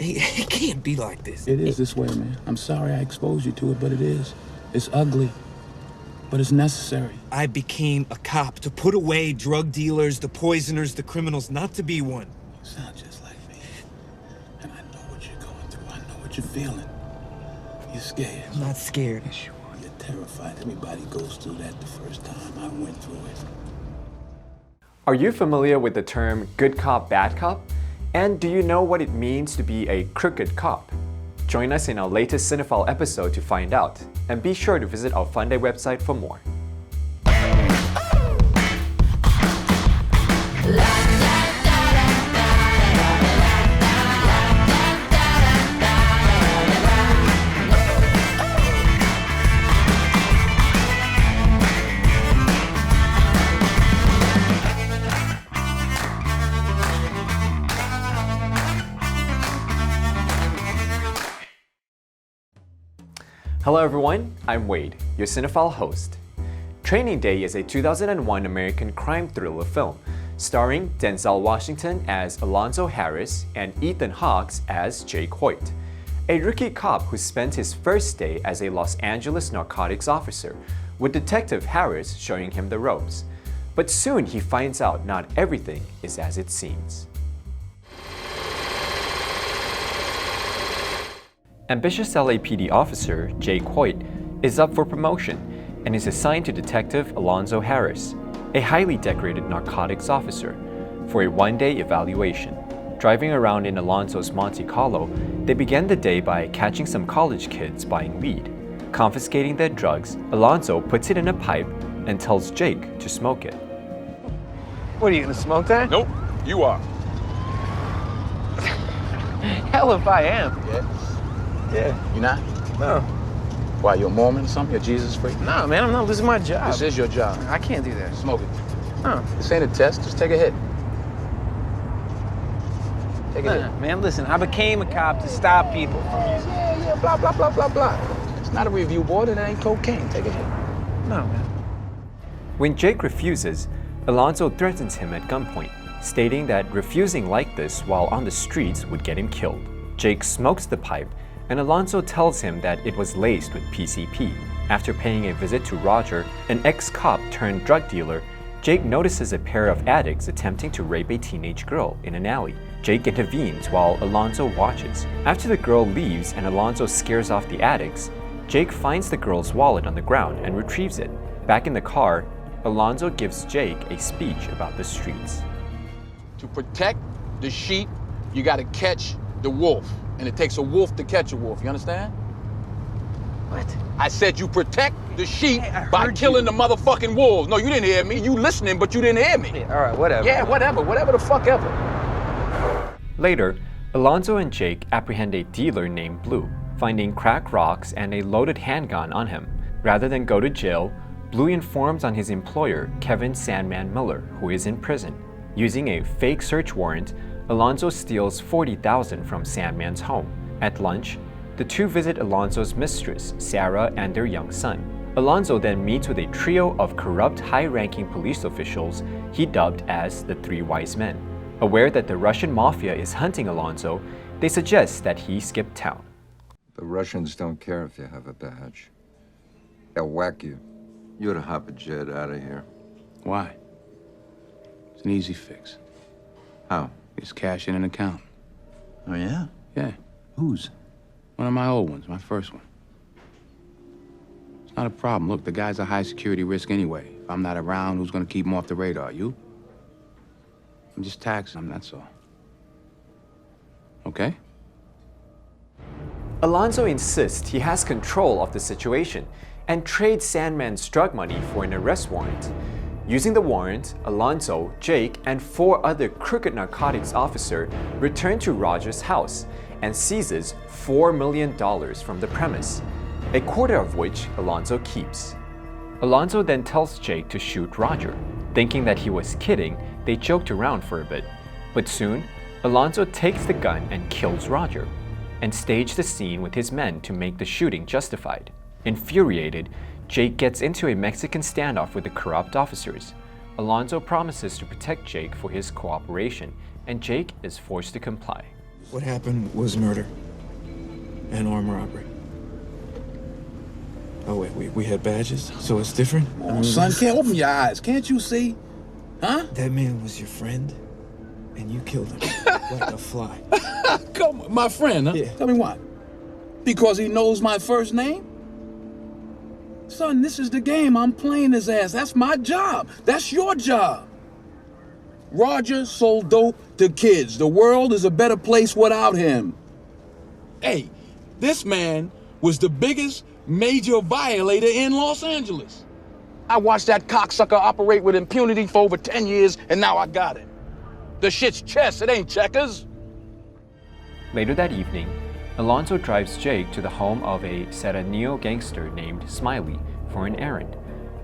It can't be like this. It is this way, man. I'm sorry I exposed you to it, but it is. It's ugly, but it's necessary. I became a cop to put away drug dealers, the poisoners, the criminals, not to be one. You sound just like me. And I know what you're going through. I know what you're feeling. You're scared. I'm not scared. Yes, you are. You're terrified. Everybody goes through that the first time. I went through it. Are you familiar with the term good cop, bad cop? And do you know what it means to be a crooked cop? Join us in our latest Cinephile episode to find out, and be sure to visit our FUNDAY website for more. Hello everyone, I'm Wade, your Cinephile host. Training Day is a 2001 American crime thriller film starring Denzel Washington as Alonzo Harris and Ethan Hawke as Jake Hoyt, a rookie cop who spent his first day as a Los Angeles narcotics officer, with Detective Harris showing him the ropes. But soon he finds out not everything is as it seems. Ambitious LAPD officer Jake Hoyt is up for promotion and is assigned to Detective Alonzo Harris, a highly decorated narcotics officer, for a one-day evaluation. Driving around in Alonzo's Monte Carlo, they begin the day by catching some college kids buying weed. Confiscating their drugs, Alonzo puts it in a pipe and tells Jake to smoke it. What, are you gonna smoke that? Nope, you are. Hell if I am. Yeah. You not? No. Why, you're a Mormon or something? You're Jesus freak? No, man, I'm not. This is my job. This is your job. I can't do that. Smoke it. No. This ain't a test, just take a hit. Take a hit. Man, listen, I became a cop to stop people from using. Yeah, blah, blah, blah, blah, blah. It's not a review board and it ain't cocaine. Take a hit. No, man. When Jake refuses, Alonzo threatens him at gunpoint, stating that refusing like this while on the streets would get him killed. Jake smokes the pipe, and Alonzo tells him that it was laced with PCP. After paying a visit to Roger, an ex-cop turned drug dealer, Jake notices a pair of addicts attempting to rape a teenage girl in an alley. Jake intervenes while Alonzo watches. After the girl leaves and Alonzo scares off the addicts, Jake finds the girl's wallet on the ground and retrieves it. Back in the car, Alonzo gives Jake a speech about the streets. To protect the sheep, you gotta catch the wolf. And it takes a wolf to catch a wolf, you understand? What? I said you protect the sheep by killing the motherfucking wolves. No, you didn't hear me. You listening, but you didn't hear me. Yeah, all right, whatever. Yeah, whatever the fuck ever. Later, Alonzo and Jake apprehend a dealer named Blue, finding crack rocks and a loaded handgun on him. Rather than go to jail, Blue informs on his employer, Kevin Sandman Miller, who is in prison. Using a fake search warrant, Alonzo steals $40,000 from Sandman's home. At lunch, the two visit Alonzo's mistress, Sarah, and their young son. Alonzo then meets with a trio of corrupt high-ranking police officials he dubbed as the Three Wise Men. Aware that the Russian mafia is hunting Alonzo, they suggest that he skip town. The Russians don't care if you have a badge. They'll whack you. You ought to hop a jet out of here. Why? It's an easy fix. How? Just cash in an account. Oh, yeah? Yeah. Whose? One of my old ones, my first one. It's not a problem. Look, the guy's a high security risk anyway. If I'm not around, who's gonna keep him off the radar? You? I'm just taxing him, that's all. Okay? Alonzo insists he has control of the situation and trades Sandman's drug money for an arrest warrant. Using the warrant, Alonzo, Jake, and 4 other crooked narcotics officers return to Roger's house and seizes $4 million from the premise, a quarter of which Alonzo keeps. Alonzo then tells Jake to shoot Roger. Thinking that he was kidding, they joked around for a bit, but soon, Alonzo takes the gun and kills Roger, and staged the scene with his men to make the shooting justified. Infuriated, Jake gets into a Mexican standoff with the corrupt officers. Alonzo promises to protect Jake for his cooperation, and Jake is forced to comply. What happened was murder and armed robbery. Oh, wait, we had badges, so it's different? Oh, son, can't open your eyes. Can't you see? Huh? That man was your friend, and you killed him like a fly. Come on, my friend, huh? Yeah. Tell me why. Because he knows my first name? Son, this is the game. I'm playing his ass. That's my job. That's your job. Roger sold dope to kids. The world is a better place without him. Hey, this man was the biggest major violator in Los Angeles. I watched that cocksucker operate with impunity for over 10 years, and now I got it. The shit's chess, it ain't checkers. Later that evening, Alonzo drives Jake to the home of a Serraneo gangster named Smiley for an errand.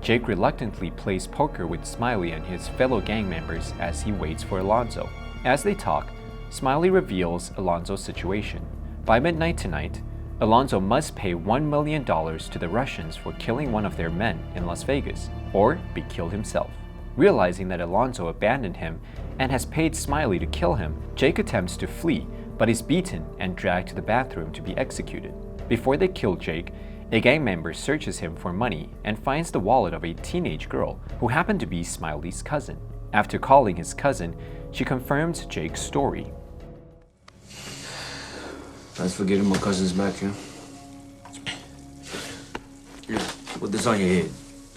Jake reluctantly plays poker with Smiley and his fellow gang members as he waits for Alonzo. As they talk, Smiley reveals Alonzo's situation. By midnight tonight, Alonzo must pay $1 million to the Russians for killing one of their men in Las Vegas, or be killed himself. Realizing that Alonzo abandoned him and has paid Smiley to kill him, Jake attempts to flee, but is beaten and dragged to the bathroom to be executed. Before they kill Jake, a gang member searches him for money and finds the wallet of a teenage girl who happened to be Smiley's cousin. After calling his cousin, she confirms Jake's story. Thanks for getting my cousins back here. Here, put this on your head.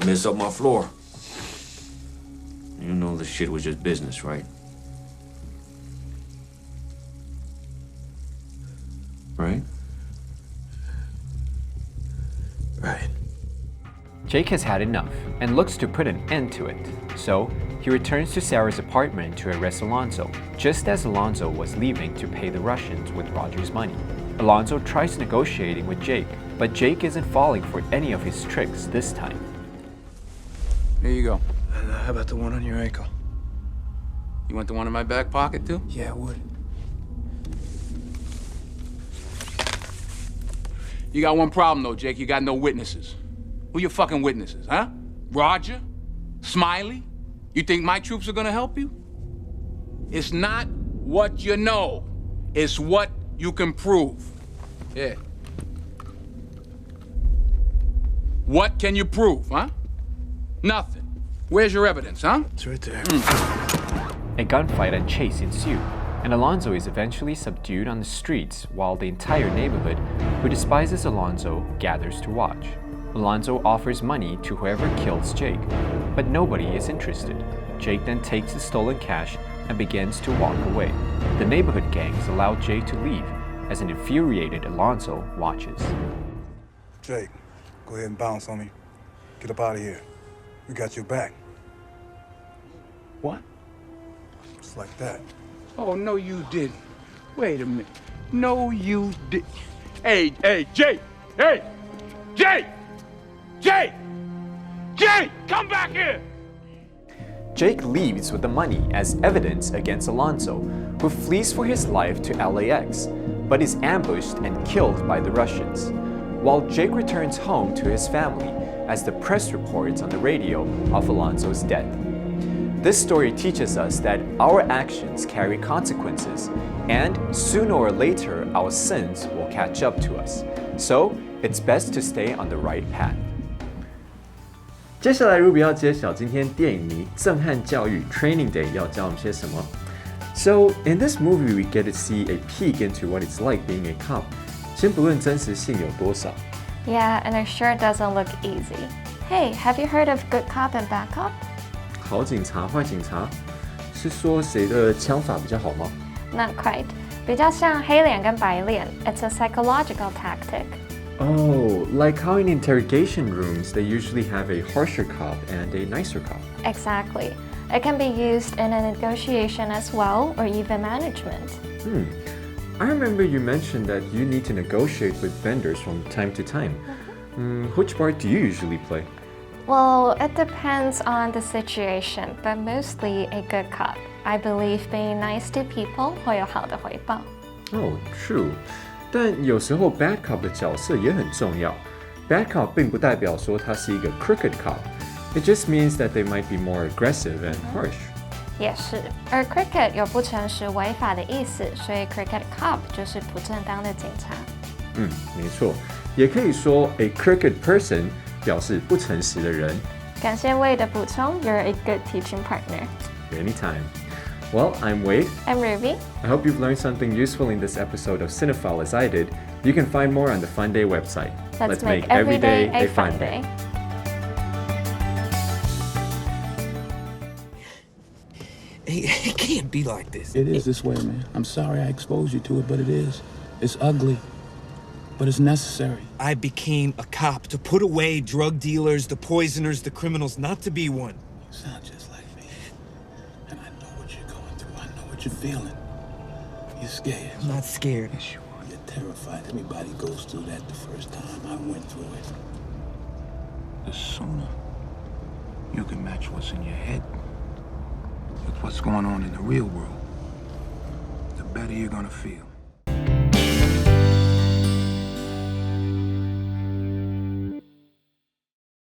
Mess up my floor. You know this shit was just business, right? Right? Right. Jake has had enough and looks to put an end to it, so he returns to Sarah's apartment to arrest Alonzo, just as Alonzo was leaving to pay the Russians with Roger's money. Alonzo tries negotiating with Jake, but Jake isn't falling for any of his tricks this time. Here you go. How about the one on your ankle? You want the one in my back pocket, too? Yeah, I would. You got one problem, though, Jake. You got no witnesses. Who your fucking witnesses, huh? Roger? Smiley? You think my troops are gonna help you? It's not what you know. It's what you can prove. Yeah. What can you prove, huh? Nothing. Where's your evidence, huh? It's right there. A gunfight and chase ensue, and Alonzo is eventually subdued on the streets while the entire neighborhood, who despises Alonzo, gathers to watch. Alonzo offers money to whoever kills Jake, but nobody is interested. Jake then takes the stolen cash and begins to walk away. The neighborhood gangs allow Jake to leave as an infuriated Alonzo watches. Jake, go ahead and bounce on me. Get up out of here. We got your back. What? Just like that. Oh, no, you didn't. Wait a minute. No, you didn't. Hey, Jake! Hey! Jake! Jake! Jake! Come back here! Jake leaves with the money as evidence against Alonzo, who flees for his life to LAX, but is ambushed and killed by the Russians, while Jake returns home to his family as the press reports on the radio of Alonzo's death. This story teaches us that our actions carry consequences, and sooner or later our sins will catch up to us. So it's best to stay on the right path. 接下来 Ruby 要揭晓今天电影迷震撼教育 Training Day 要教我们些什么。So in this movie we get to see a peek into what it's like being a cop. 先不论真实性有多少。Yeah, and it sure doesn't look easy. Hey, have you heard of good cop and bad cop? 好警察、坏警察，是说谁的枪法比较好吗？ Not quite. 比较像黑脸跟白脸. It's a psychological tactic. Oh, like how in interrogation rooms they usually have a harsher cop and a nicer cop. Exactly. It can be used in a negotiation as well, or even management. I remember you mentioned that you need to negotiate with vendors from time to time. Which part do you usually play? Well, it depends on the situation, but mostly a good cop. I believe being nice to people 会有好的回报. Oh, true. 但有时候 bad cop 的角色也很重要。Bad cop 并不代表说他是一个 crooked cop. It just means that they might be more aggressive and harsh. 也是，而 cricket 有不诚实、违法的意思，所以 cricket cop 就是不正当的警察。没错，也可以说 a crooked person 表示不诚实的人。感谢 Wade 的补充 ，You're a good teaching partner. Anytime. Well, I'm Wade. I'm Ruby. I hope you've learned something useful in this episode of Cinephile as I did. You can find more on the FUNDAY website. Let's make every day a fun day. It can't be like this. It is this way, man. I'm sorry I exposed you to it, but it is. It's ugly, but it's necessary. I became a cop to put away drug dealers, the poisoners, the criminals, not to be one. You sound just like me. And I know what you're going through. I know what you're feeling. You're scared. I'm not scared. Yes, you are. You're terrified. Everybody goes through that the first time. I went through it. The sooner you can match what's in your head with what's going on in the real world, the better you're gonna feel.